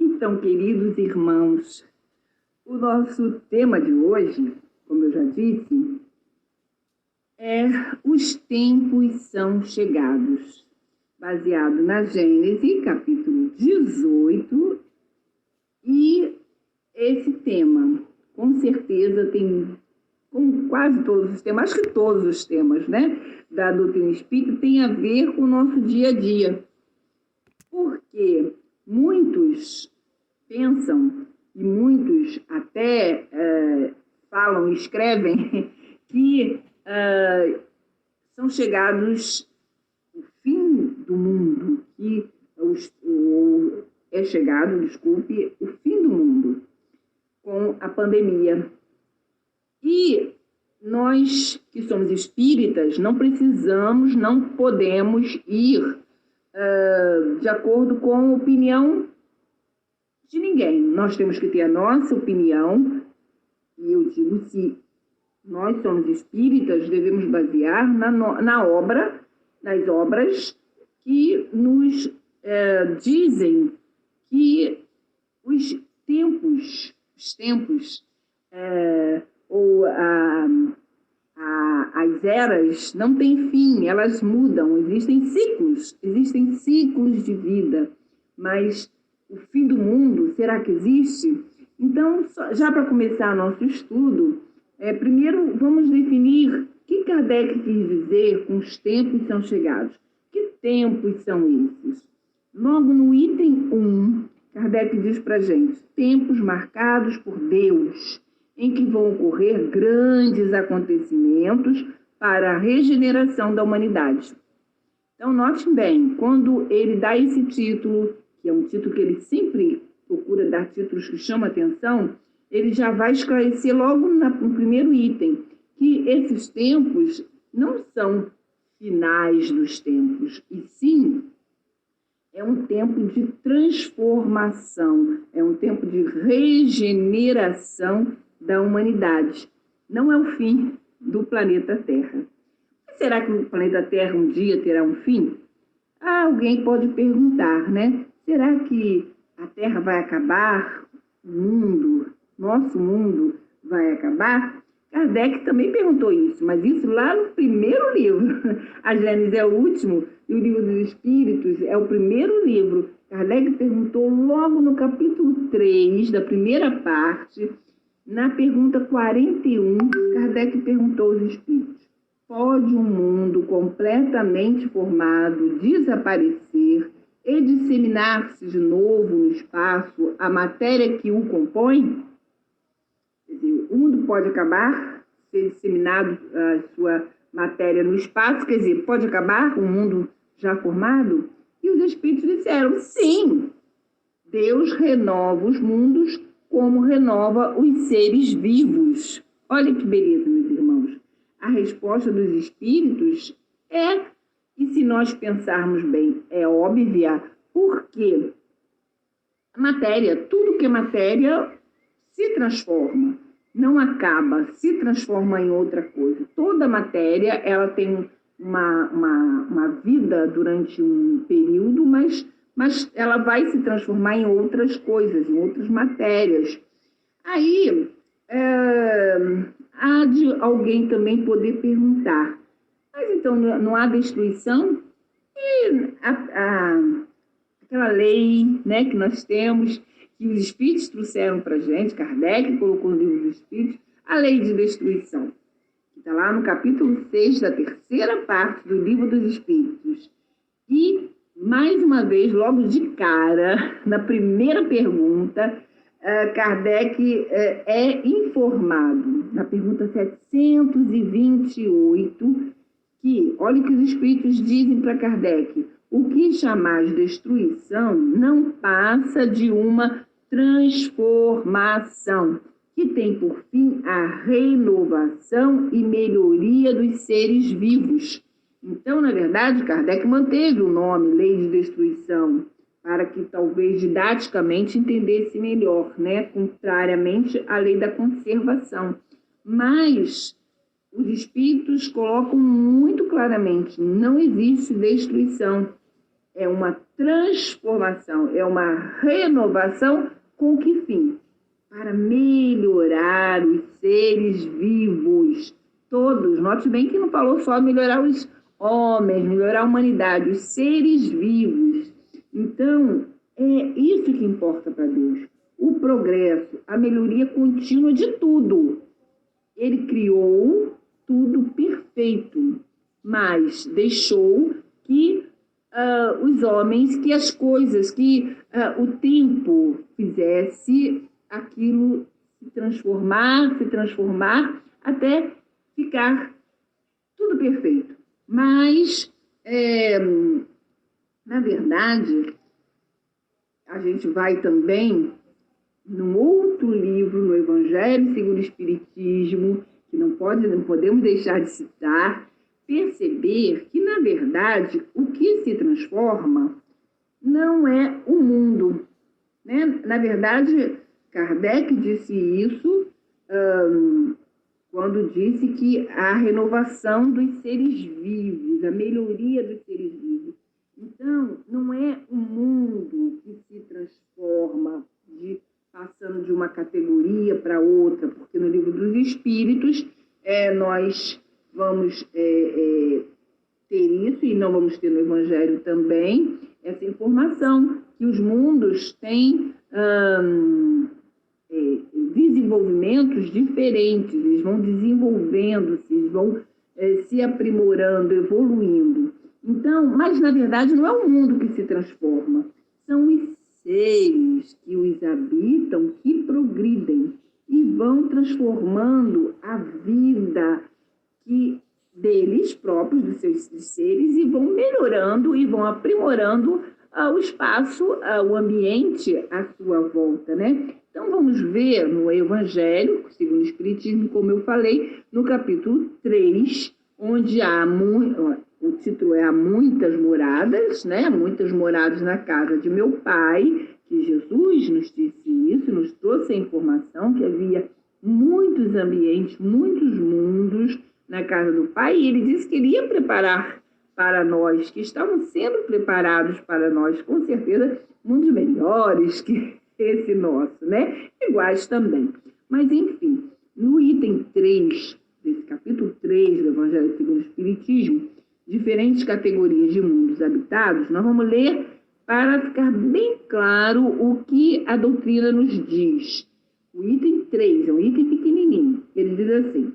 Então, queridos irmãos, o nosso tema de hoje, como eu já disse, é Os Tempos São Chegados, baseado na Gênesis, capítulo 18, e esse tema, com certeza, tem, com quase todos os temas, acho que todos os temas, né, da doutrina espírita, tem a ver com o nosso dia a dia, porque muitos pensam, e muitos até falam e escrevem, que são chegados o fim do mundo, que é chegado, desculpe, o fim do mundo com a pandemia. E nós, que somos espíritas, não precisamos, não podemos ir de acordo com a opinião de ninguém. Nós temos que ter a nossa opinião, e eu digo, se nós somos espíritas, devemos basear nas obras que nos dizem que os tempos ou as eras não têm fim, elas mudam, existem ciclos de vida, mas o fim do mundo, será que existe? Então, já para começar nosso estudo, primeiro vamos definir o que Kardec quis dizer com os tempos são chegados. Que tempos são esses? Logo no item 1, Kardec diz para a gente: tempos marcados por Deus, em que vão ocorrer grandes acontecimentos para a regeneração da humanidade. Então, notem bem, quando ele dá esse título, que é um título que ele sempre procura dar títulos que chamam a atenção, ele já vai esclarecer logo no primeiro item, que esses tempos não são finais dos tempos, e sim é um tempo de transformação, é um tempo de regeneração da humanidade. Não é o fim do planeta Terra. Será que o planeta Terra um dia terá um fim? Alguém pode perguntar, né? Será que a Terra vai acabar? O mundo, nosso mundo vai acabar? Kardec também perguntou isso, mas isso lá no primeiro livro. A Gênesis é o último e o Livro dos Espíritos é o primeiro livro. Kardec perguntou logo no capítulo 3, da primeira parte, na pergunta 41, Kardec perguntou aos Espíritos: pode um mundo completamente formado desaparecer e disseminar-se de novo no espaço a matéria que o compõe? Quer dizer, o mundo pode acabar, ser disseminado a sua matéria no espaço, quer dizer, pode acabar o mundo já formado? E os Espíritos disseram, sim, Deus renova os mundos como renova os seres vivos. Olha que beleza, meus irmãos. A resposta dos Espíritos e se nós pensarmos bem, é óbvia, porque a matéria, tudo que é matéria, se transforma, não acaba, se transforma em outra coisa. Toda matéria, ela tem uma vida durante um período, mas ela vai se transformar em outras coisas, em outras matérias. Aí, há de alguém também poder perguntar, mas então não há destruição? E aquela lei, né, que nós temos, que os Espíritos trouxeram para a gente, Kardec colocou no Livro dos Espíritos, a lei de destruição, que está lá no capítulo 6 da terceira parte do Livro dos Espíritos. E, mais uma vez, logo de cara, na primeira pergunta, Kardec é informado, na pergunta 728, que, olha o que os Espíritos dizem para Kardec: o que chamais destruição não passa de uma transformação, que tem por fim a renovação e melhoria dos seres vivos. Então, na verdade, Kardec manteve o nome Lei de Destruição, para que talvez didaticamente entendesse melhor, né? Contrariamente à lei da conservação. Mas os Espíritos colocam muito claramente, não existe destruição, é uma transformação, é uma renovação com que fim? Para melhorar os seres vivos, todos. Note bem que não falou só melhorar os homens, melhorar a humanidade, os seres vivos. Então, é isso que importa para Deus. O progresso, a melhoria contínua de tudo. Ele criou tudo perfeito, mas deixou que os homens, que as coisas, que o tempo fizesse aquilo se transformar, até ficar tudo perfeito. Mas, na verdade, a gente vai também num outro livro, no Evangelho segundo o Espiritismo, que não podemos deixar de citar, perceber que, na verdade, o que se transforma não é o mundo, né? Na verdade, Kardec disse isso quando disse que a renovação dos seres vivos, a melhoria dos seres vivos. Então, não é o mundo que se transforma, passando de uma categoria para outra, porque no Livro dos Espíritos nós vamos ter isso, e não vamos ter no Evangelho também, essa informação, que os mundos têm desenvolvimentos diferentes, eles vão desenvolvendo-se, eles vão se aprimorando, evoluindo. Então, mas na verdade não é o mundo que se transforma, são os seres que os habitam que progridem e vão transformando a vida deles próprios, dos seus seres, e vão melhorando e vão aprimorando o espaço, o ambiente à sua volta, né? Então, vamos ver no Evangelho, segundo o Espiritismo, como eu falei, no capítulo 3, onde o título é Há Muitas Moradas, né? Muitas moradas na casa de meu Pai, que Jesus nos disse isso, nos trouxe a informação que havia muitos ambientes, muitos mundos na casa do Pai, e ele disse que ele ia preparar para nós, que estavam sendo preparados para nós, com certeza, mundos melhores que esse nosso, né? Iguais também. Mas, enfim, no item 3, desse capítulo 3 do Evangelho segundo o Espiritismo, diferentes categorias de mundos habitados, nós vamos ler para ficar bem claro o que a doutrina nos diz. O item 3 é um item pequenininho. Ele diz assim: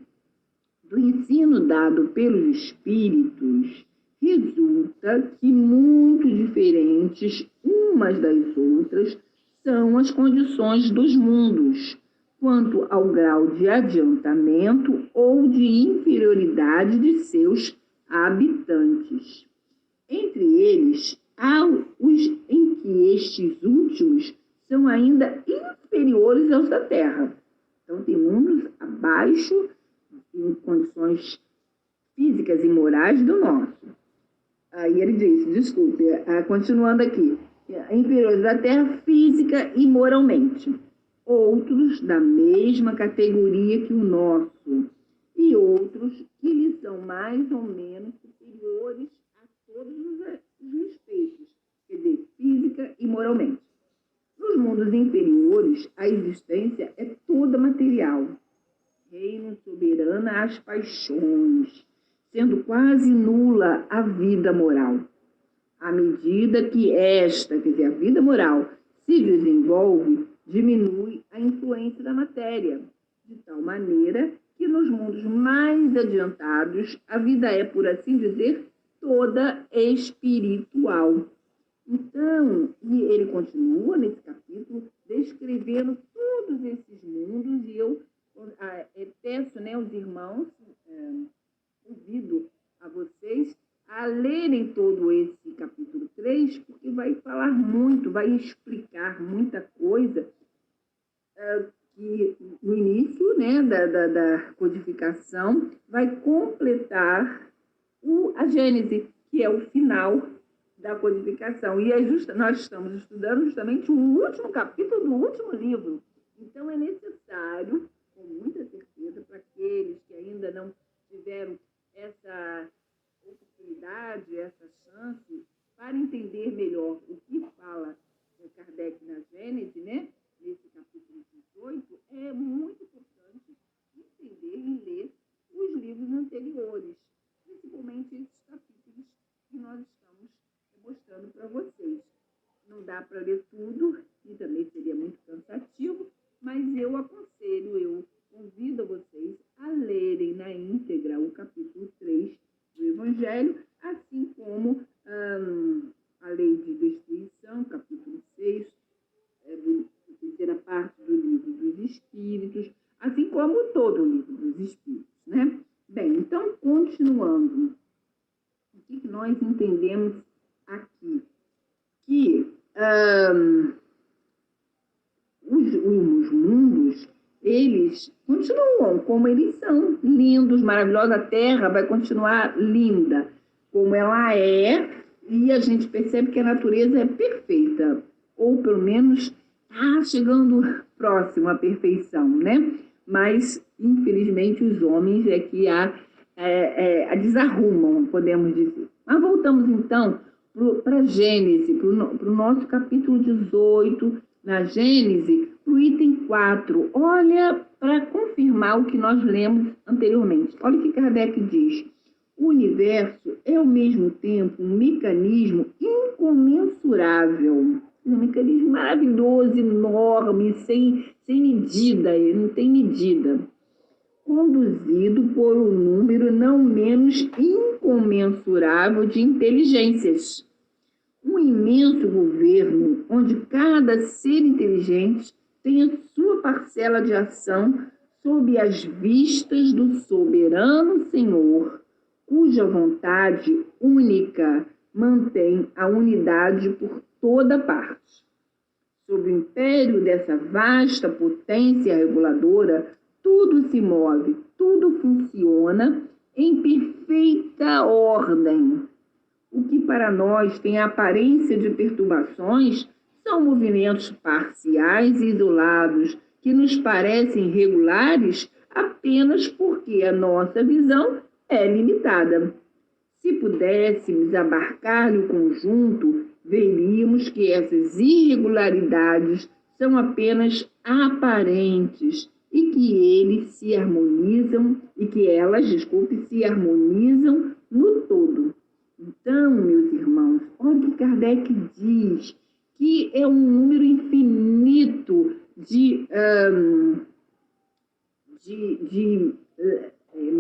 do ensino dado pelos espíritos, resulta que muito diferentes umas das outras são as condições dos mundos, quanto ao grau de adiantamento ou de inferioridade de seus habitantes. Entre eles, há os em que estes últimos são ainda inferiores aos da Terra. Então, tem mundos abaixo, em condições físicas e morais do nosso. Aí ele diz, desculpe, continuando aqui, inferiores da Terra física e moralmente. Outros da mesma categoria que o nosso, e outros que lhe são mais ou menos superiores a todos os respeitos, quer dizer, física e moralmente. Nos mundos inferiores, a existência é toda material, reino soberana às paixões, sendo quase nula a vida moral. À medida que esta, quer dizer, a vida moral, se desenvolve, diminui a influência da matéria, de tal maneira que nos mundos mais adiantados a vida é, por assim dizer, toda espiritual. Então, e ele continua nesse capítulo descrevendo todos esses mundos, e eu peço, né, aos irmãos, convido a vocês a lerem todo esse capítulo 3, porque vai falar muito, vai explicar muita coisa que no início, né, da codificação vai completar a Gênese, que é o final da codificação. E nós estamos estudando justamente o último capítulo do último livro. Então, é necessário, com muita certeza, para aqueles que ainda não tiveram essa oportunidade, essa chance, para entender melhor o que fala Kardec na Gênese, né? Nesse capítulo 18, é muito importante entender e ler os livros anteriores, principalmente esses capítulos que nós estamos mostrando para vocês. Não dá para ler tudo, e também seria muito cansativo, mas eu aconselho, eu convido vocês a lerem na íntegra o capítulo 3 do Evangelho, assim como a lei de destruição, capítulo 6, a terceira parte do livro dos Espíritos, assim como todo o livro dos Espíritos, né? Bem, então, continuando, o que nós entendemos aqui? Que os mundos, eles continuam como eles são, lindos, maravilhosos, a Terra vai continuar linda como ela é, e a gente percebe que a natureza é perfeita, ou pelo menos está chegando próximo à perfeição, né? Mas, infelizmente, os homens é que a desarrumam, podemos dizer. Mas voltamos, então, para a Gênese, para o nosso capítulo 18, na Gênese, para o item 4. Olha, para confirmar o que nós lemos anteriormente. Olha o que Kardec diz. O universo é, ao mesmo tempo, um mecanismo incomensurável. Um mecanismo maravilhoso, enorme, sem medida, ele não tem medida. Conduzido por um número não menos incomensurável de inteligências. Um imenso governo onde cada ser inteligente tem a sua parcela de ação sob as vistas do soberano Senhor, cuja vontade única mantém a unidade por toda parte. Sob o império dessa vasta potência reguladora, tudo se move, tudo funciona em perfeita ordem. O que para nós tem a aparência de perturbações são movimentos parciais e isolados que nos parecem regulares apenas porque a nossa visão é limitada. Se pudéssemos abarcar-lhe o conjunto, veríamos que essas irregularidades são apenas aparentes e que se harmonizam no todo. Então, meus irmãos, olha o que Kardec diz, que é um número infinito de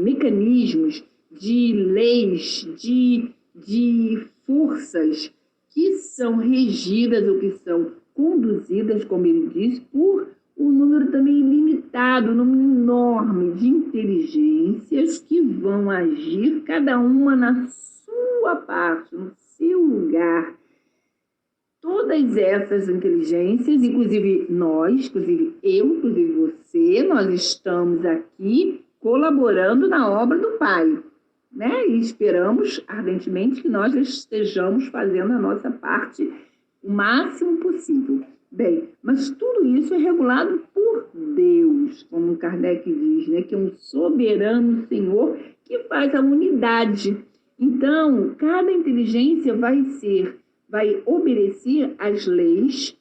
mecanismos, de leis, de forças que são regidas ou que são conduzidas, como ele diz, por um número também ilimitado, um número enorme de inteligências que vão agir, cada uma na sua parte, no seu lugar. Todas essas inteligências, inclusive nós, inclusive eu, inclusive você, nós estamos aqui colaborando na obra do Pai, né? E esperamos ardentemente que nós estejamos fazendo a nossa parte o máximo possível. Bem, mas tudo isso é regulado por Deus, como Kardec diz, né? Que é um soberano Senhor que faz a unidade. Então, cada inteligência vai obedecer às leis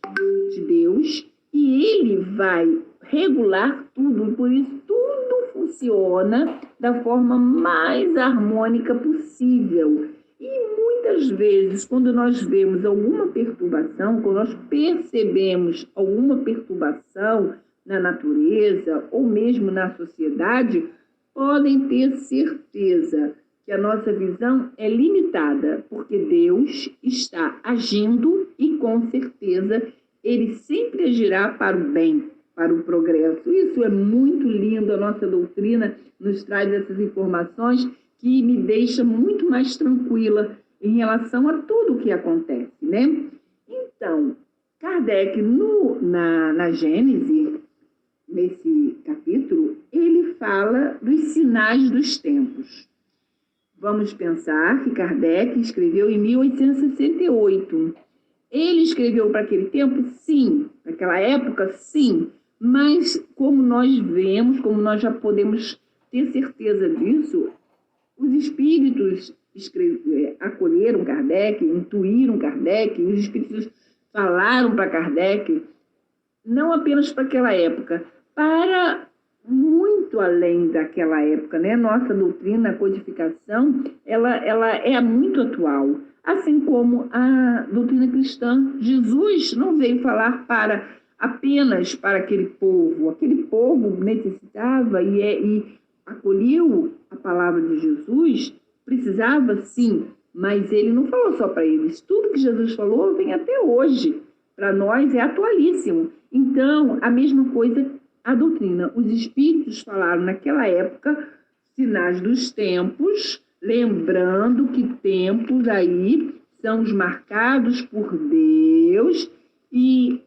de Deus e ele vai regular tudo, por isso tudo funciona da forma mais harmônica possível. E muitas vezes, quando nós vemos alguma perturbação, quando nós percebemos alguma perturbação na natureza ou mesmo na sociedade, podem ter certeza que a nossa visão é limitada, porque Deus está agindo e, com certeza, Ele sempre agirá para o bem, para o progresso. Isso é muito lindo, a nossa doutrina nos traz essas informações que me deixa muito mais tranquila em relação a tudo o que acontece, né? Então, Kardec, na Gênese, nesse capítulo, ele fala dos sinais dos tempos. Vamos pensar que Kardec escreveu em 1868. Ele escreveu para aquele tempo? Sim. Naquela época? Sim. Mas, como nós vemos, como nós já podemos ter certeza disso, os espíritos acolheram Kardec, intuíram Kardec, os espíritos falaram para Kardec, não apenas para aquela época, para muito além daquela época, né? Nossa doutrina, a codificação, ela é muito atual, assim como a doutrina cristã. Jesus não veio falar apenas para aquele povo necessitava e acolheu a palavra de Jesus, precisava sim, mas ele não falou só para eles. Tudo que Jesus falou vem até hoje, para nós é atualíssimo. Então, a mesma coisa a doutrina. Os espíritos falaram naquela época, sinais dos tempos, lembrando que tempos aí são os marcados por Deus e,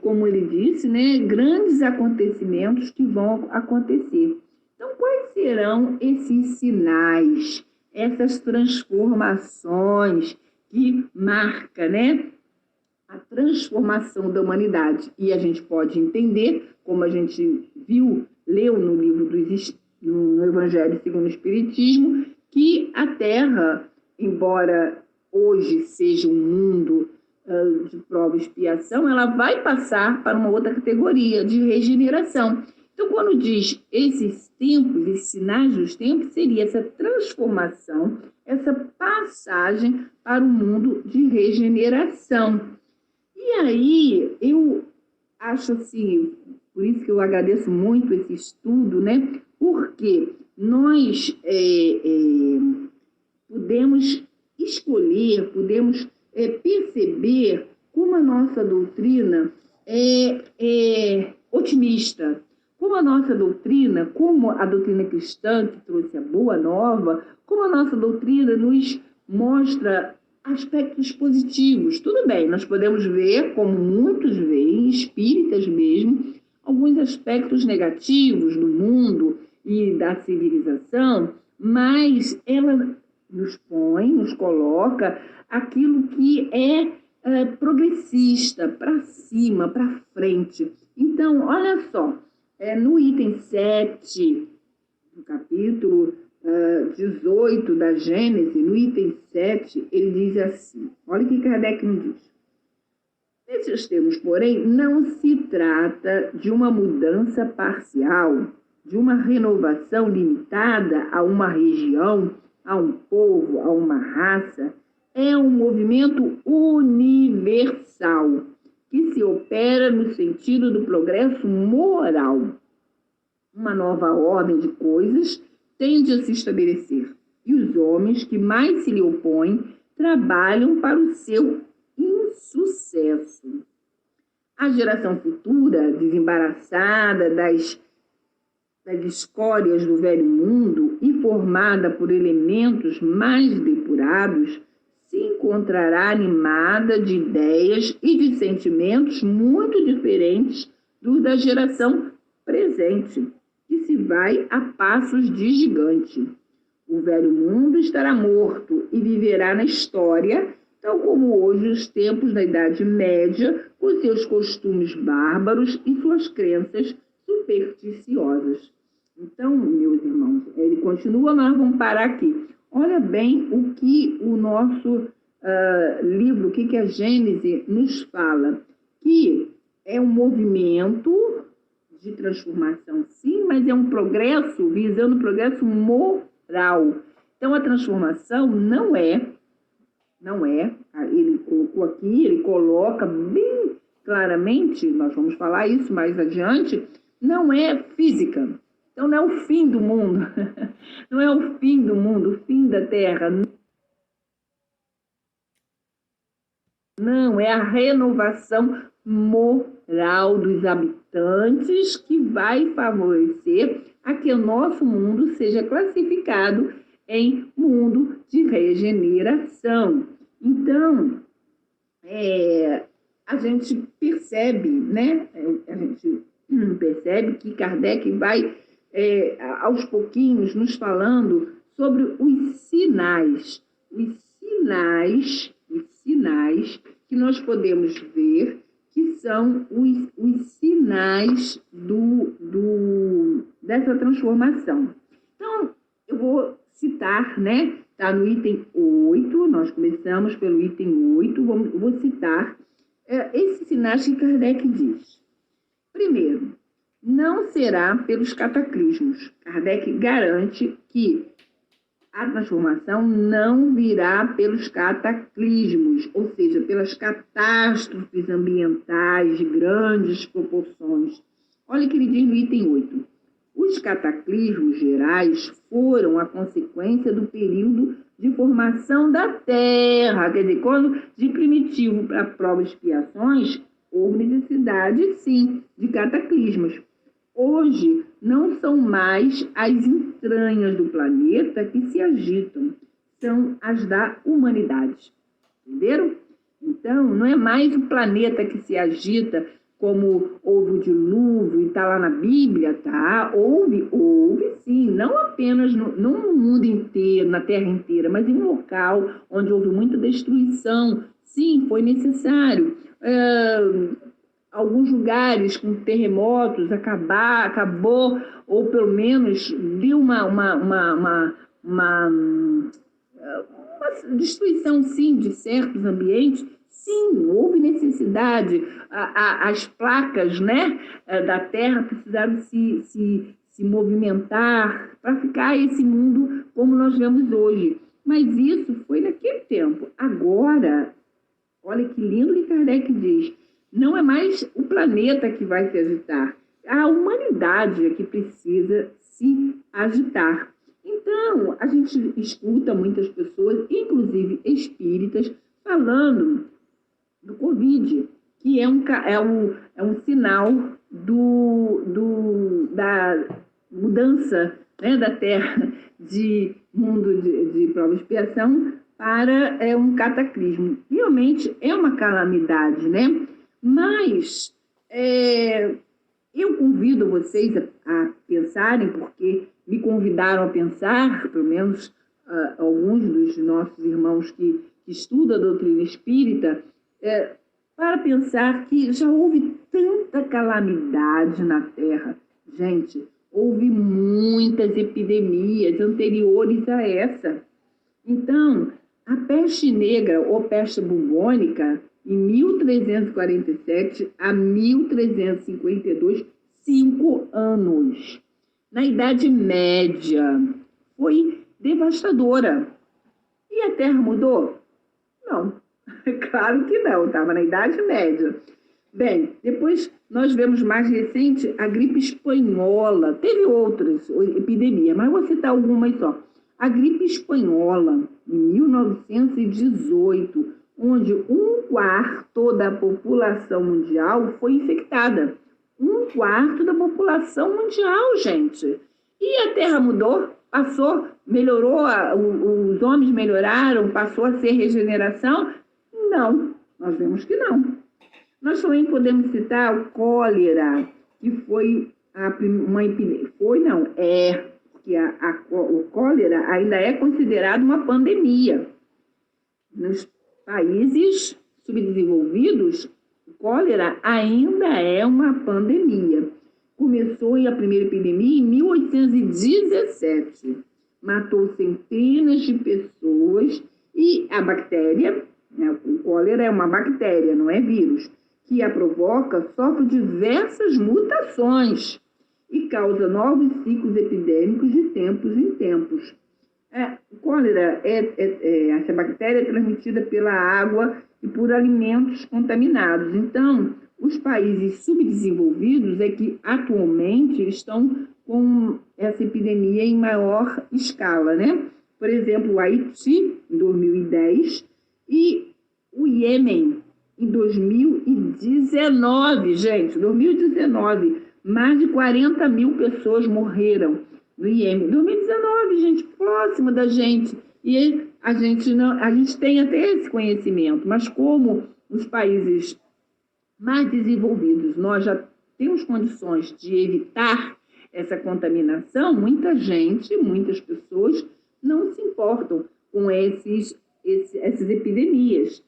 como ele disse, né, grandes acontecimentos que vão acontecer. Então, quais serão esses sinais, essas transformações que marca, né, a transformação da humanidade? E a gente pode entender, como a gente leu no livro no Evangelho segundo o Espiritismo, que a Terra, embora hoje seja um mundo de prova e expiação, ela vai passar para uma outra categoria de regeneração. Então, quando diz esses tempos, esses sinais dos tempos, seria essa transformação, essa passagem para o mundo de regeneração. E aí, eu acho assim, por isso que eu agradeço muito esse estudo, né? Porque nós podemos escolher, podemos perceber como a nossa doutrina é otimista, como a nossa doutrina, como a doutrina cristã, que trouxe a Boa Nova, como a nossa doutrina nos mostra aspectos positivos. Tudo bem, nós podemos ver, como muitos veem, espíritas mesmo, alguns aspectos negativos do mundo e da civilização, mas ela nos coloca aquilo que é progressista, para cima, para frente. Então, olha só, no item 7, do capítulo 18 da Gênese, no item 7, ele diz assim, olha o que Kardec nos diz. Nesses termos, porém, não se trata de uma mudança parcial, de uma renovação limitada a uma região, a um povo, a uma raça. É um movimento universal, que se opera no sentido do progresso moral. Uma nova ordem de coisas tende a se estabelecer, e os homens que mais se lhe opõem trabalham para o seu insucesso. A geração futura, desembaraçada das escórias do velho mundo e formada por elementos mais depurados, se encontrará animada de ideias e de sentimentos muito diferentes dos da geração presente, que se vai a passos de gigante. O velho mundo estará morto e viverá na história, tal como hoje os tempos da Idade Média, com seus costumes bárbaros e suas crenças supersticiosas. Então, meus irmãos, ele continua, mas vamos parar aqui. Olha bem o que o nosso livro, o que a Gênese nos fala, que é um movimento de transformação, sim, mas é um progresso, visando o progresso moral. Então, a transformação não é, ele colocou aqui, ele coloca bem claramente, nós vamos falar isso mais adiante, não é física. Então, não é o fim do mundo, não é o fim do mundo, o fim da Terra. Não, é a renovação moral dos habitantes que vai favorecer a que o nosso mundo seja classificado em mundo de regeneração. Então, a gente percebe, né? A gente percebe que Kardec vai, aos pouquinhos, nos falando sobre os sinais que nós podemos ver, que são os sinais dessa transformação. Então, eu vou citar, né, Está no item 8, nós começamos pelo item 8, vou citar esses sinais que Kardec diz. Primeiro, não será pelos cataclismos. Kardec garante que a transformação não virá pelos cataclismos, ou seja, pelas catástrofes ambientais de grandes proporções. Olha o que ele diz no item 8. Os cataclismos gerais foram a consequência do período de formação da Terra. Quer dizer, quando de primitivo para provas e expiações, houve necessidade, sim, de cataclismos. Hoje, não são mais as entranhas do planeta que se agitam, são as da humanidade. Entenderam? Então, não é mais o planeta que se agita, como houve o dilúvio e está lá na Bíblia, tá? Houve sim, não apenas no mundo inteiro, na Terra inteira, mas em um local onde houve muita destruição. Sim, foi necessário. Alguns lugares com terremotos acabou, ou pelo menos deu uma destruição, sim, de certos ambientes. Sim, houve necessidade. As placas, né, da Terra precisaram se movimentar para ficar esse mundo como nós vemos hoje. Mas isso foi naquele tempo. Agora, olha que lindo que Kardec diz, não é mais o planeta que vai se agitar, a humanidade é que precisa se agitar. Então, a gente escuta muitas pessoas, inclusive espíritas, falando do Covid, que é um sinal da mudança, né, da Terra de mundo de prova e expiação para um cataclismo. Realmente é uma calamidade, né? Mas eu convido vocês a pensarem, porque me convidaram a pensar, pelo menos alguns dos nossos irmãos que estudam a doutrina espírita, para pensar que já houve tanta calamidade na Terra. Gente, houve muitas epidemias anteriores a essa. Então, a peste negra ou peste bubônica, em 1347 a 1352, 5 anos. Na Idade Média, foi devastadora. E a Terra mudou? Não. Claro que não, estava na Idade Média. Bem, depois nós vemos mais recente a gripe espanhola. Teve outras epidemias, mas vou citar algumas só. A gripe espanhola, em 1918, onde 1/4 da população mundial foi infectada. 1/4 da população mundial, gente. E a Terra mudou, passou, melhorou, os homens melhoraram, passou a ser regeneração? Não, nós vemos que não. Nós também podemos citar o cólera, que foi uma epidemia. Porque o cólera ainda é considerado uma pandemia. Nos países subdesenvolvidos, o cólera ainda é uma pandemia. Começou a primeira epidemia em 1817. Matou centenas de pessoas e a bactéria, né, o cólera é uma bactéria, não é vírus, que a provoca, sofre diversas mutações e causa novos ciclos epidêmicos de tempos em tempos. O cólera, essa bactéria é transmitida pela água e por alimentos contaminados. Então, os países subdesenvolvidos é que atualmente estão com essa epidemia em maior escala, né? Por exemplo, o Haiti, em 2010, e o Iêmen, em 2019, gente, 2019, mais de 40 mil pessoas morreram no Iêmen. 2019, gente, próximo da gente. E a gente tem até esse conhecimento, mas como os países mais desenvolvidos, nós já temos condições de evitar essa contaminação, muitas pessoas não se importam com essas epidemias.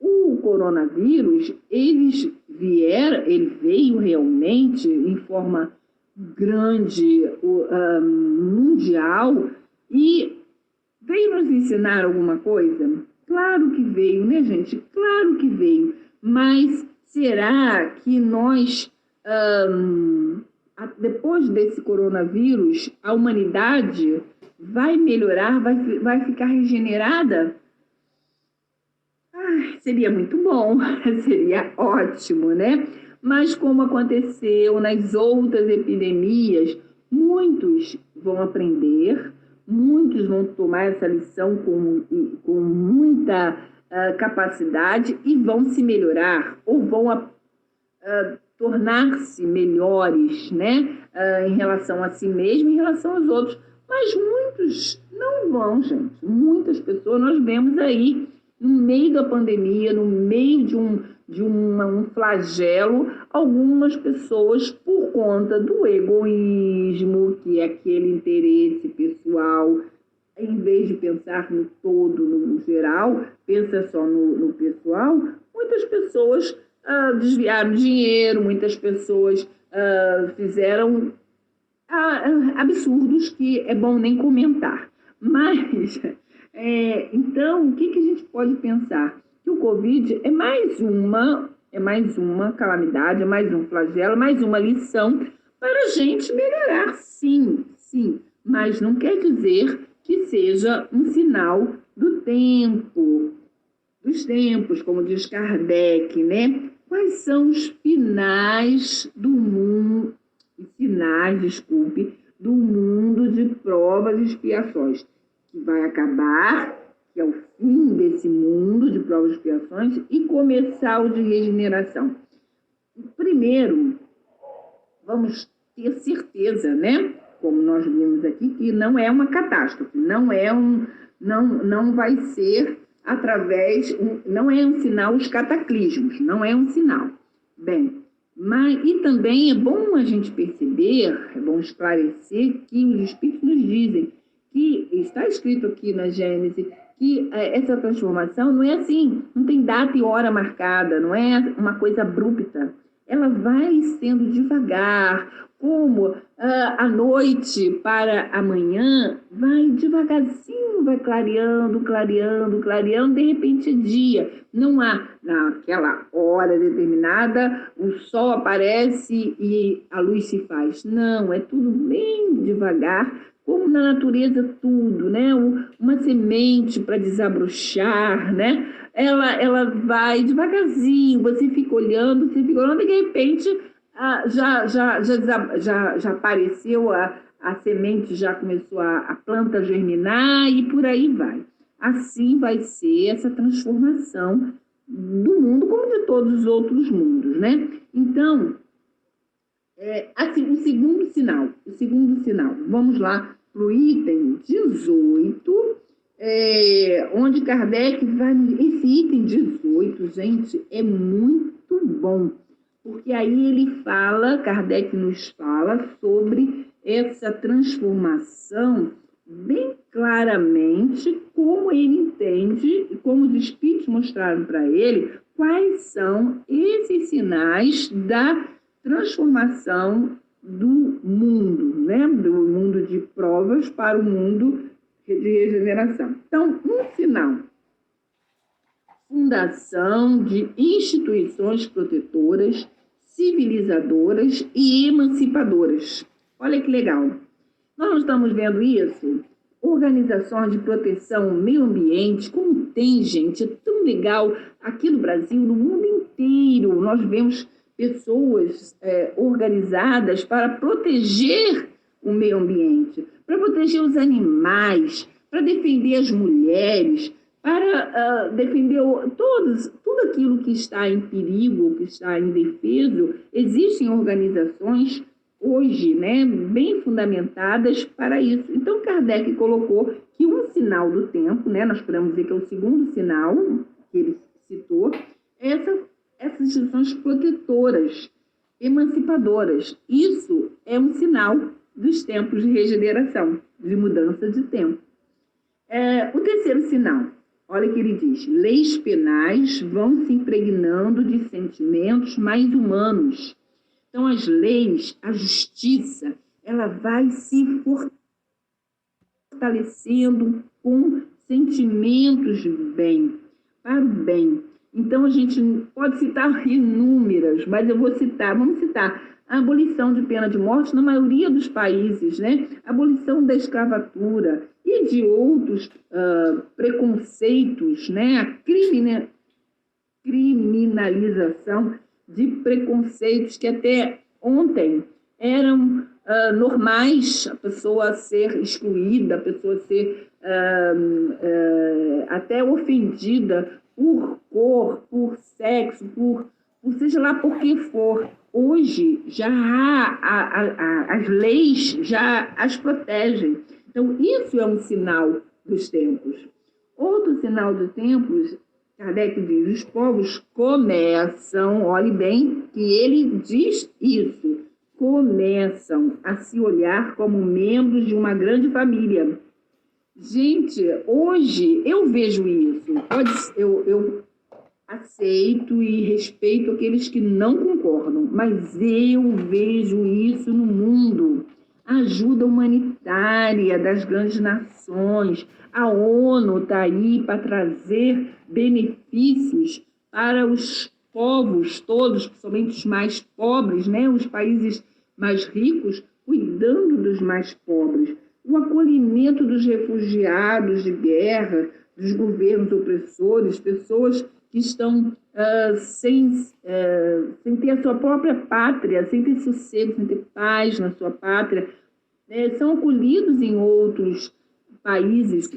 O coronavírus, ele veio realmente em forma grande, mundial, e Veio nos ensinar alguma coisa? Claro que veio, né, gente? Claro que veio. Mas será que nós, depois desse coronavírus, a humanidade vai melhorar, vai ficar regenerada? Seria muito bom, seria ótimo, né? Mas como aconteceu nas outras epidemias, muitos vão aprender, muitos vão tomar essa lição com muita capacidade e vão se melhorar, ou vão tornar-se melhores, né? Em relação a si mesmo, em relação aos outros. Mas muitos não vão, gente. Muitas pessoas nós vemos aí, no meio da pandemia, no meio de um flagelo, algumas pessoas, por conta do egoísmo, que é aquele interesse pessoal, em vez de pensar no todo, no geral, pensa só no pessoal, muitas pessoas desviaram dinheiro, muitas pessoas fizeram absurdos que é bom nem comentar. Mas, então, o que a gente pode pensar? Que o Covid é mais uma calamidade, é mais um flagelo, mais uma lição para a gente melhorar, sim, sim. Mas não quer dizer que seja um sinal do tempo, dos tempos, como diz Kardec, né? Quais são os finais do mundo, do mundo de provas e expiações, que vai acabar, que é o fim desse mundo de provas e expiações, e começar o de regeneração. Primeiro, vamos ter certeza, né? Como nós vimos aqui, que não é uma catástrofe, não vai ser não é um sinal os cataclismos, não é um sinal. Bem, e também é bom a gente perceber, é bom esclarecer que os Espíritos nos dizem que está escrito aqui na Gênesis que essa transformação não é assim, não tem data e hora marcada, não é uma coisa abrupta. Ela vai sendo devagar, como a noite para a manhã, vai devagarzinho, vai clareando, de repente é dia. Não há, naquela hora determinada, o sol aparece e a luz se faz. Não, é tudo bem devagar, como na natureza tudo, né? Uma semente para desabrochar, né? Ela vai devagarzinho, você fica olhando, e de repente já apareceu a semente, já começou a planta germinar e por aí vai. Assim vai ser essa transformação do mundo, como de todos os outros mundos, né? Então, assim, o segundo sinal, vamos lá para o item 18, onde Kardec vai... Esse item 18, gente, é muito bom, porque aí Kardec nos fala sobre essa transformação bem claramente, como ele entende e como os Espíritos mostraram para ele quais são esses sinais da transformação do mundo, né? Do mundo de provas para o mundo de regeneração. Então, um sinal: fundação de instituições protetoras, civilizadoras e emancipadoras. Olha que legal. Nós não estamos vendo isso? Organizações de proteção ao meio ambiente, como tem, gente, é tão legal aqui no Brasil, no mundo inteiro. Nós vemos pessoas organizadas para proteger o meio ambiente, para proteger os animais, para defender as mulheres, para defender tudo aquilo que está em perigo, que está indefeso. Existem organizações hoje, né, bem fundamentadas para isso. Então, Kardec colocou que um sinal do tempo, né, nós podemos dizer que é o segundo sinal que ele citou, essas instituições protetoras, emancipadoras. Isso é um sinal dos tempos de regeneração, de mudança de tempo. O terceiro sinal, olha o que ele diz: leis penais vão se impregnando de sentimentos mais humanos. Então, as leis, a justiça, ela vai se fortalecendo com sentimentos de bem, para o bem. Então, a gente pode citar inúmeras, mas vamos citar a abolição de pena de morte na maioria dos países, né? A abolição da escravatura e de outros preconceitos, né? A criminalização de preconceitos que até ontem eram normais, a pessoa ser excluída, a pessoa ser até ofendida por cor, por sexo, por seja lá por que for. Hoje já as leis já as protegem. Então, isso é um sinal dos tempos. Outro sinal dos tempos, Kardec diz, os povos começam, olhe bem que ele diz isso, começam a se olhar como membros de uma grande família. Gente, hoje eu vejo isso. Eu aceito e respeito aqueles que não concordam, mas eu vejo isso no mundo. A ajuda humanitária das grandes nações, a ONU está aí para trazer benefícios para os povos todos, principalmente os mais pobres, né? Os países mais ricos, cuidando dos mais pobres. O acolhimento dos refugiados de guerra, dos governos opressores, pessoas que estão sem ter a sua própria pátria, sem ter sossego, sem ter paz na sua pátria, são acolhidos em outros países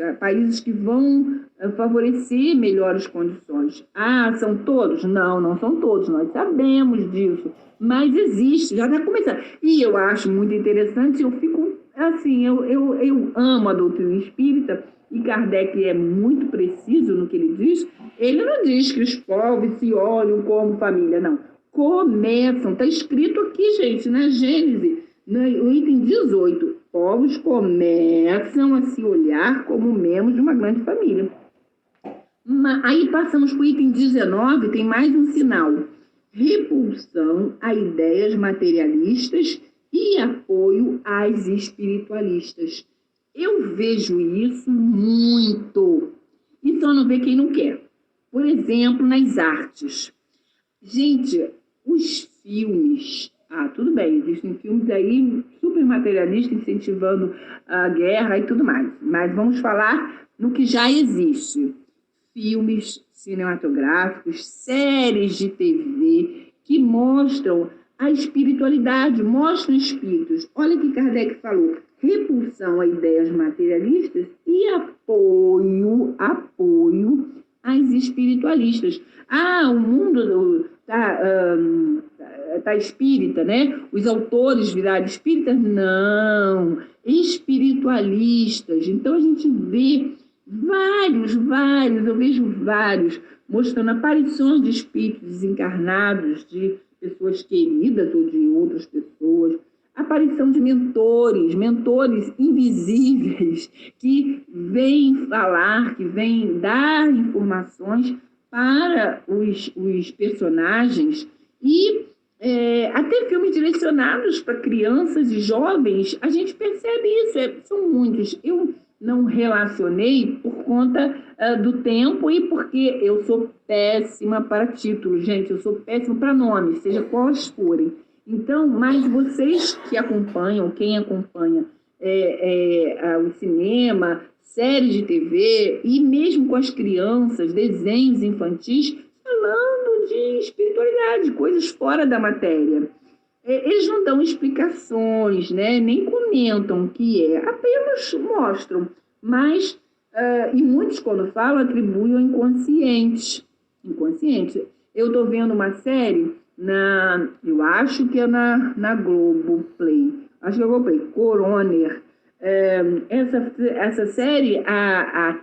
que vão favorecer melhores condições. Ah, são todos? Não, não são todos, nós sabemos disso, mas existe, já está começando. E eu acho muito interessante, eu fico assim, eu amo a doutrina espírita, e Kardec é muito preciso no que ele diz. Ele não diz que os povos se olham como família, não. Começam, está escrito aqui, gente, na Gênesis, no item 18, povos começam a se olhar como membros de uma grande família. Aí passamos para o item 19, tem mais um sinal. Repulsão a ideias materialistas e apoio às espiritualistas. Eu vejo isso muito. E só não vê quem não quer. Por exemplo, nas artes. Gente, os filmes... tudo bem, existem filmes aí super materialistas, incentivando a guerra e tudo mais. Mas vamos falar no que já existe. Filmes cinematográficos, séries de TV que mostram a espiritualidade, mostram espíritos. Olha o que Kardec falou. Repulsão a ideias materialistas e apoio às espiritualistas. O mundo tá espírita, né? Os autores viraram espíritas? Não, espiritualistas. Então, a gente vê vários, eu vejo vários, mostrando aparições de espíritos desencarnados, de pessoas queridas ou de outras pessoas, aparição de mentores invisíveis, que vêm falar, que vêm dar informações para os personagens, e até filmes direcionados para crianças e jovens, a gente percebe isso, são muitos. Eu não relacionei por conta do tempo e porque eu sou péssima para títulos, gente, eu sou péssima para nomes, seja quais forem. Então, mas vocês que acompanham, quem acompanha o cinema, séries de TV, e mesmo com as crianças, desenhos infantis, falando de espiritualidade, coisas fora da matéria. Eles não dão explicações, né? Nem comentam o que apenas mostram. Mas, e muitos, quando falam, atribuem ao inconsciente. Eu estou vendo uma série, eu acho que é na Globoplay. Acho que é Globoplay, Coroner. Essa série, a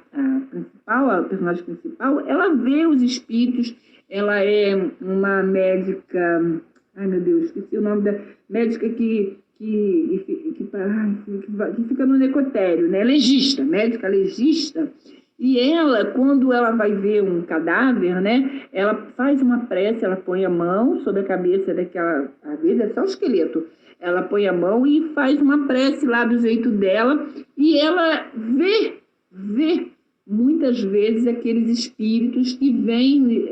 personagem principal, ela vê os espíritos, ela é uma médica, ai meu Deus, esqueci o nome da médica que fica no necrotério, né? Médica legista, E ela, quando ela vai ver um cadáver, né, ela faz uma prece, ela põe a mão sobre a cabeça daquela, às vezes é só o esqueleto, ela põe a mão e faz uma prece lá do jeito dela, e ela vê muitas vezes aqueles espíritos que vêm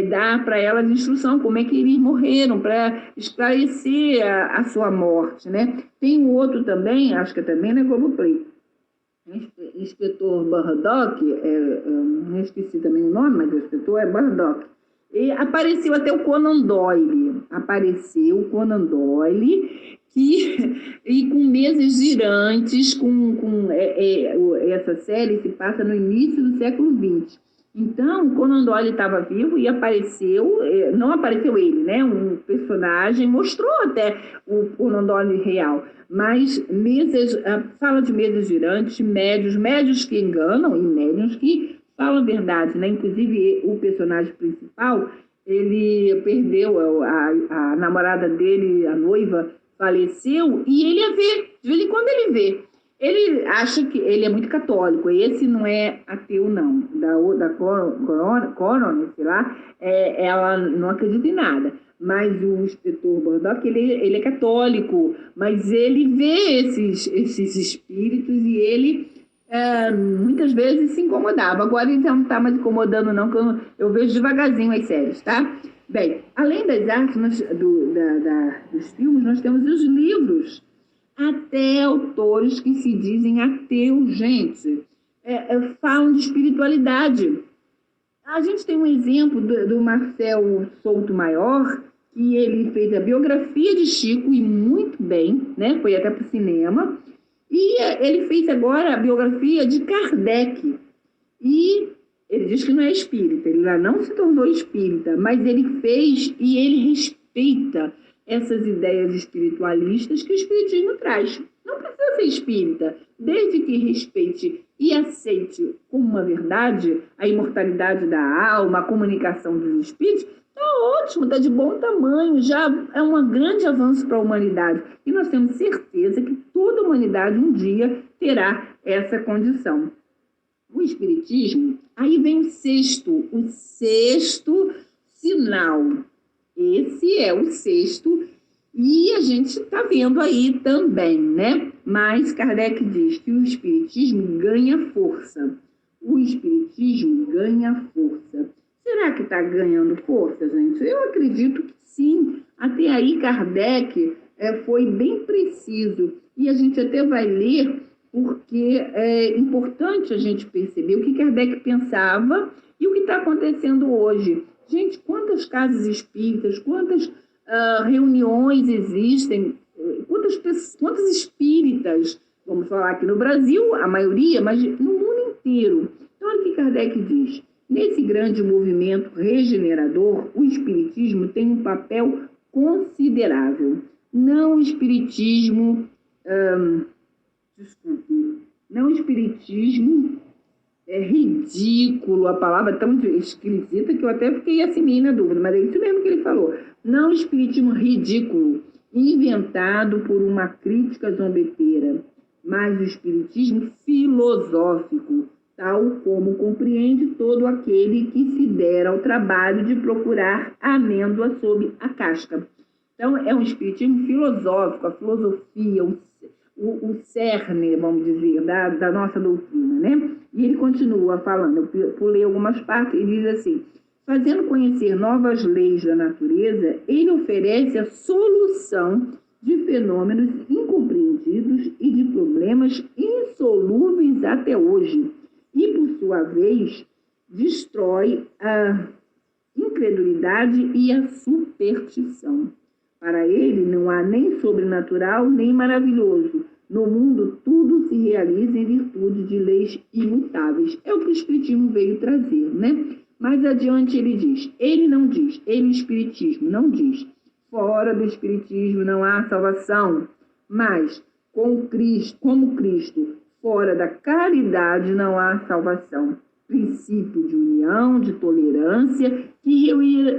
dar para ela instrução, como é que eles morreram, para esclarecer a sua morte, né? Tem um outro também, acho que também na Globoplay, inspetor Murdoch, não esqueci também o nome, mas o inspetor é Murdoch. E apareceu até o Conan Doyle, e com mesas girantes, essa série se passa no início do século XX. Então, o Conan Doyle estava vivo e não apareceu ele, né? Um personagem, mostrou até o Conan Doyle real, mas fala de mesas girantes, médios que enganam e médios que falam a verdade, né? Inclusive, o personagem principal, ele perdeu a namorada dele, a noiva, faleceu, e ele a vê, de vez em quando ele vê. Ele acha que ele é muito católico, esse não é ateu, não. Da Coron, sei lá, ela não acredita em nada. Mas o inspetor Murdoch, ele é católico, mas ele vê esses espíritos e ele muitas vezes se incomodava. Agora ele não está mais incomodando, não, que eu vejo devagarzinho as séries, tá? Bem, além das artes dos filmes, nós temos os livros. Até autores que se dizem ateus, gente, falam de espiritualidade. A gente tem um exemplo do Marcel Souto Maior, que ele fez a biografia de Chico, e muito bem, né? Foi até para o cinema, e ele fez agora a biografia de Kardec, e ele diz que não é espírita, ele já não se tornou espírita, mas ele fez e ele respeita essas ideias espiritualistas que o espiritismo traz. Não precisa ser espírita, desde que respeite e aceite como uma verdade a imortalidade da alma, a comunicação dos espíritos, está ótimo, está de bom tamanho, já é um grande avanço para a humanidade. E nós temos certeza que toda a humanidade um dia terá essa condição. O espiritismo, aí vem o sexto sinal. Esse é o sexto, e a gente está vendo aí também, né? Mas Kardec diz que o espiritismo ganha força. O espiritismo ganha força. Será que está ganhando força, gente? Eu acredito que sim. Até aí Kardec foi bem preciso. E a gente até vai ler, porque é importante a gente perceber o que Kardec pensava e o que está acontecendo hoje. Gente, quantas casas espíritas, quantas reuniões existem, quantos espíritas, vamos falar aqui no Brasil, a maioria, mas no mundo inteiro. Então, olha o que Kardec diz. Nesse grande movimento regenerador, o espiritismo tem um papel considerável. Não o espiritismo é ridículo, a palavra é tão esquisita que eu até fiquei assim meio na dúvida, mas é isso mesmo que ele falou. Não o espiritismo ridículo, inventado por uma crítica zombeteira, mas o espiritismo filosófico, tal como compreende todo aquele que se der ao trabalho de procurar a amêndoa sob a casca. Então, é um espiritismo filosófico, a filosofia, o cerne, vamos dizer, da nossa doutrina, né? E ele continua falando, eu pulei algumas partes, e diz assim: fazendo conhecer novas leis da natureza, ele oferece a solução de fenômenos incompreendidos e de problemas insolúveis até hoje, e, por sua vez, destrói a incredulidade e a superstição. Para ele, não há nem sobrenatural, nem maravilhoso. No mundo, tudo se realiza em virtude de leis imutáveis. É o que o Espiritismo veio trazer, né? Mais adiante ele diz, ele, o Espiritismo, não diz. Fora do Espiritismo não há salvação, mas como Cristo, fora da caridade não há salvação. Princípio de união, de tolerância, que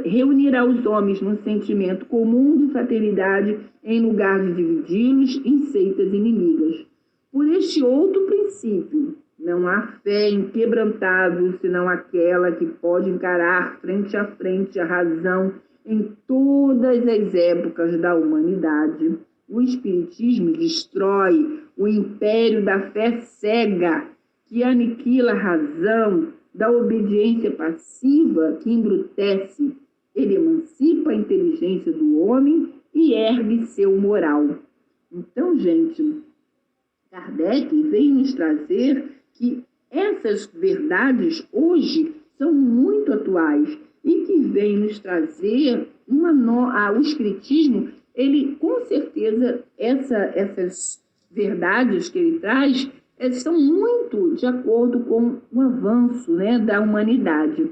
reunirá os homens num sentimento comum de fraternidade em lugar de dividi-los em seitas inimigas. Por este outro princípio, Não há fé inquebrantável, senão aquela que pode encarar frente a frente a razão em todas as épocas da humanidade. O Espiritismo destrói o império da fé cega, que aniquila a razão, da obediência passiva, que embrutece. Ele emancipa a inteligência do homem e ergue seu moral. Então, gente, Kardec veio nos trazer que essas verdades hoje são muito atuais e que vem nos trazer o Espiritismo, ele com certeza, essas verdades que ele traz são muito de acordo com o avanço, né, da humanidade.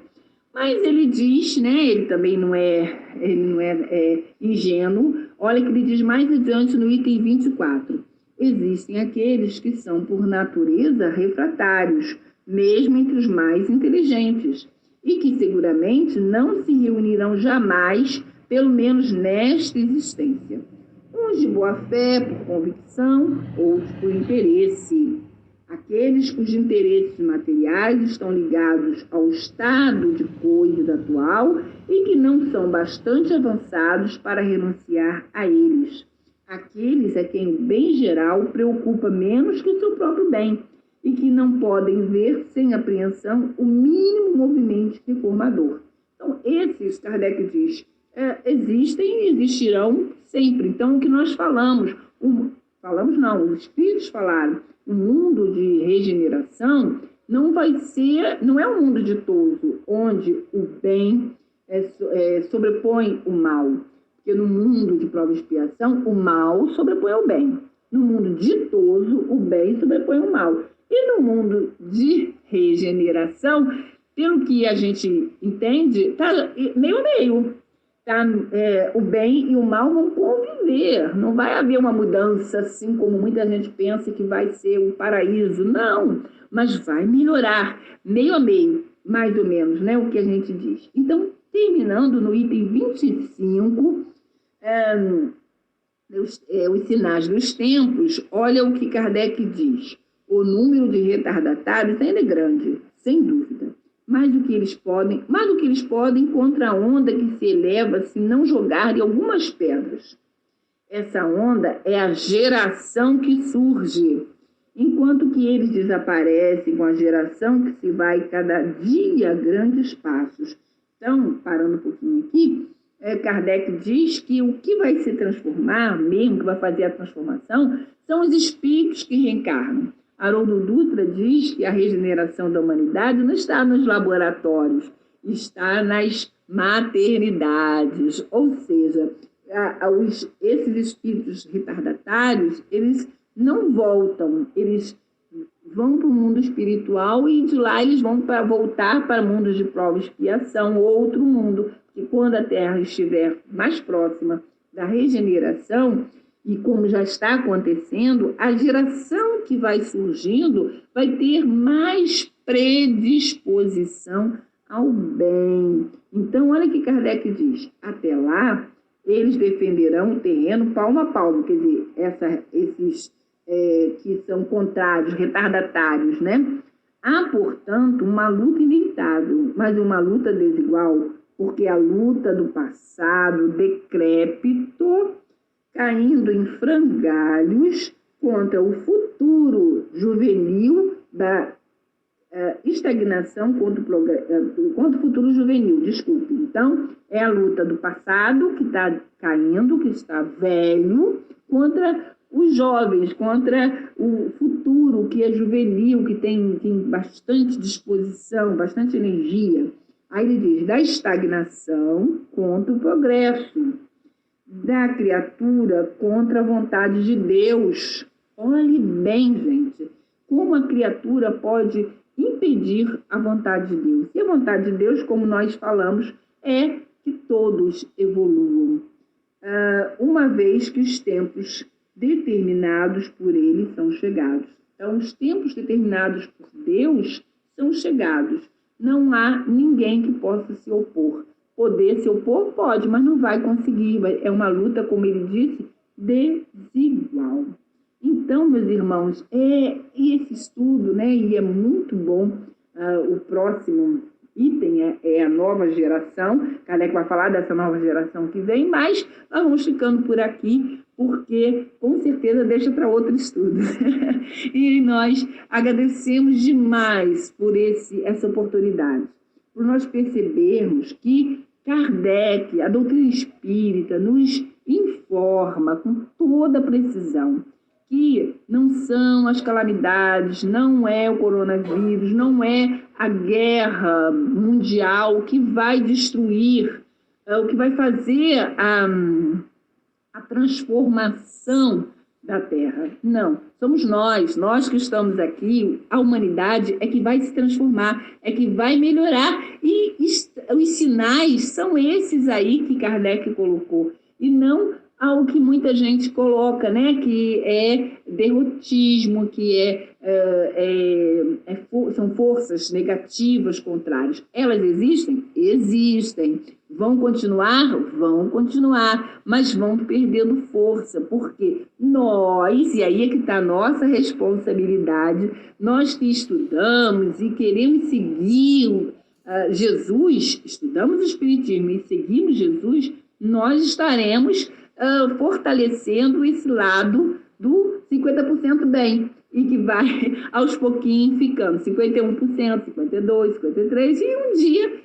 Mas ele diz, né, ele também não é ingênuo, olha que ele diz mais adiante no item 24. Existem aqueles que são, por natureza, refratários, mesmo entre os mais inteligentes, e que seguramente não se reunirão jamais, pelo menos nesta existência. Uns de boa fé, por convicção, outros por interesse. Aqueles cujos interesses materiais estão ligados ao estado de coisas atual e que não são bastante avançados para renunciar a eles. Aqueles a quem o bem geral preocupa menos que o seu próprio bem e que não podem ver sem apreensão o mínimo movimento reformador. Então, esses, Kardec diz, existem e existirão sempre. Então, o que nós falamos, os espíritos falaram, o mundo de regeneração não é um mundo ditoso, onde o bem sobrepõe o mal. Porque no mundo de prova e expiação, o mal sobrepõe o bem. No mundo ditoso, o bem sobrepõe o mal. E no mundo de regeneração, pelo que a gente entende, está meio a meio. O bem e o mal vão conviver. Não vai haver uma mudança, assim como muita gente pensa que vai ser um paraíso. Não, mas vai melhorar, meio a meio, mais ou menos, né, o que a gente diz. Então, terminando no item 25, os sinais dos tempos, olha o que Kardec diz. O número de retardatários ainda é grande, sem dúvida. Mais do que eles podem contra a onda que se eleva se não jogarem algumas pedras. Essa onda é a geração que surge, enquanto que eles desaparecem com a geração que se vai cada dia a grandes passos. Então, parando um pouquinho aqui, Kardec diz que o que vai se transformar mesmo, que vai fazer a transformação, são os espíritos que reencarnam. Haroldo Dutra diz que a regeneração da humanidade não está nos laboratórios, está nas maternidades. Ou seja, esses espíritos retardatários, eles não voltam, eles vão para o mundo espiritual e de lá eles vão voltar para mundos de prova e expiação, outro mundo, que quando a Terra estiver mais próxima da regeneração, e como já está acontecendo, a geração que vai surgindo vai ter mais predisposição ao bem. Então, olha o que Kardec diz. Até lá, eles defenderão o terreno palmo a palmo. Quer dizer, esses que são contrários, retardatários, né? Há, portanto, uma luta inevitável, mas uma luta desigual, porque a luta do passado decrépito, caindo em frangalhos contra o futuro juvenil da estagnação contra o futuro juvenil, desculpe. Então, é a luta do passado que está caindo, que está velho, contra os jovens, contra o futuro que é juvenil, que tem bastante disposição, bastante energia. Aí ele diz, da estagnação contra o progresso, da criatura contra a vontade de Deus. Olhe bem, gente, como a criatura pode impedir a vontade de Deus. E a vontade de Deus, como nós falamos, é que todos evoluam, uma vez que os tempos determinados por Ele são chegados. Então, os tempos determinados por Deus são chegados. Não há ninguém que possa se opor. Poder se opor pode, mas não vai conseguir. É uma luta, como ele disse, desigual. Então, meus irmãos, e esse estudo, né, e é muito bom, o próximo item é a nova geração. Kardec vai falar dessa nova geração que vem, mas nós vamos ficando por aqui, porque com certeza deixa para outro estudo. E nós agradecemos demais por essa oportunidade, por nós percebermos que Kardec, a doutrina espírita, nos informa com toda precisão que não são as calamidades, não é o coronavírus, não é a guerra mundial que vai destruir, o que vai fazer a transformação da Terra. Não, somos nós que estamos aqui, a humanidade é que vai se transformar, é que vai melhorar, e os sinais são esses aí que Kardec colocou, e não ao que muita gente coloca, né, que é derrotismo, que são forças negativas, contrárias. Elas existem? Existem. Vão continuar? Vão continuar, mas vão perdendo força, porque nós, e aí é que está a nossa responsabilidade, nós que estudamos e queremos seguir Jesus, estudamos o Espiritismo e seguimos Jesus, nós estaremos fortalecendo esse lado do 50% bem, e que vai aos pouquinhos ficando 51%, 52%, 53%, e um dia,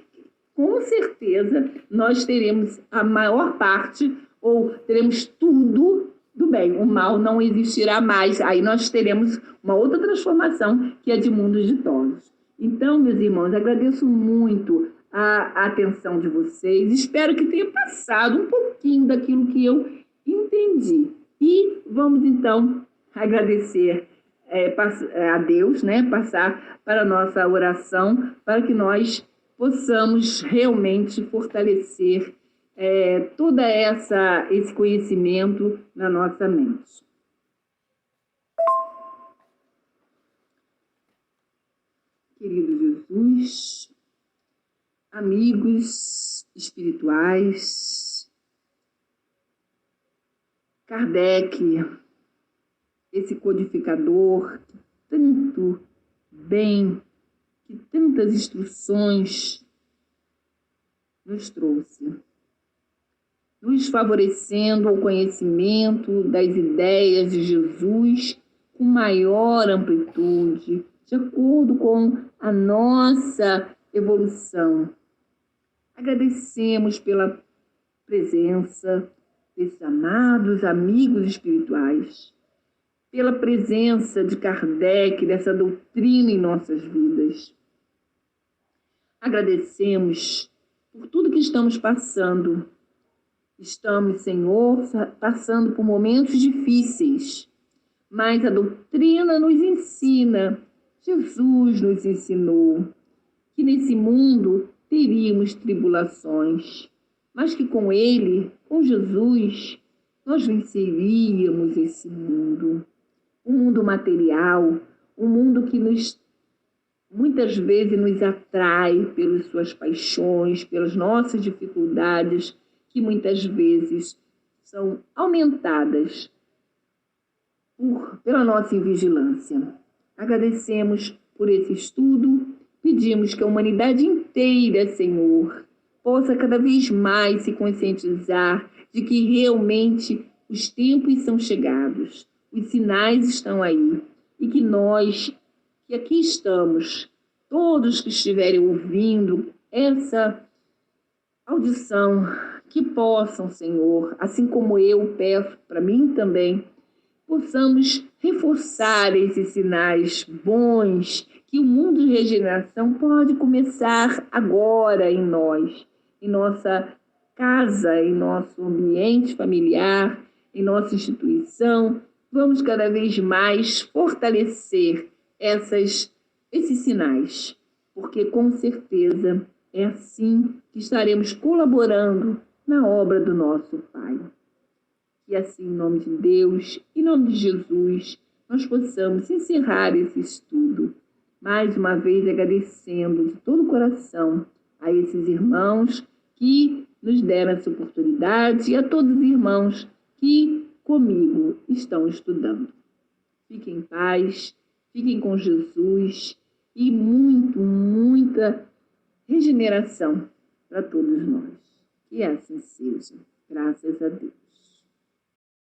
com certeza, nós teremos a maior parte, ou teremos tudo do bem, o mal não existirá mais, aí nós teremos uma outra transformação, que é de mundos ditosos. Então, meus irmãos, agradeço muito a atenção de vocês. Espero que tenha passado um pouquinho daquilo que eu entendi. E vamos, então, agradecer a Deus, né? Passar para a nossa oração, para que nós possamos realmente fortalecer todo esse conhecimento na nossa mente. Querido Jesus, amigos espirituais, Kardec, esse codificador que tanto bem, que tantas instruções nos trouxe, nos favorecendo ao conhecimento das ideias de Jesus com maior amplitude, de acordo com a nossa evolução. Agradecemos pela presença desses amados amigos espirituais, pela presença de Kardec, dessa doutrina em nossas vidas. Agradecemos por tudo que estamos passando. Estamos, Senhor, passando por momentos difíceis, mas a doutrina nos ensina, Jesus nos ensinou, que nesse mundo teríamos tribulações, mas que com Ele, com Jesus, nós venceríamos esse mundo. Um mundo material, um mundo que muitas vezes nos atrai pelas suas paixões, pelas nossas dificuldades, que muitas vezes são aumentadas pela nossa invigilância. Agradecemos por esse estudo, pedimos que a humanidade inteira, Senhor, possa cada vez mais se conscientizar de que realmente os tempos são chegados, os sinais estão aí, e que nós, que aqui estamos, todos que estiverem ouvindo essa audição, que possam, Senhor, assim como eu peço para mim também, possamos reforçar esses sinais bons, que o mundo de regeneração pode começar agora em nós, em nossa casa, em nosso ambiente familiar, em nossa instituição. Vamos cada vez mais fortalecer esses sinais, porque com certeza é assim que estaremos colaborando na obra do nosso Pai. Que assim, em nome de Deus, em nome de Jesus, nós possamos encerrar esse estudo. Mais uma vez agradecendo de todo o coração a esses irmãos que nos deram essa oportunidade e a todos os irmãos que comigo estão estudando. Fiquem em paz, fiquem com Jesus e muita regeneração para todos nós. Que assim seja. Graças a Deus.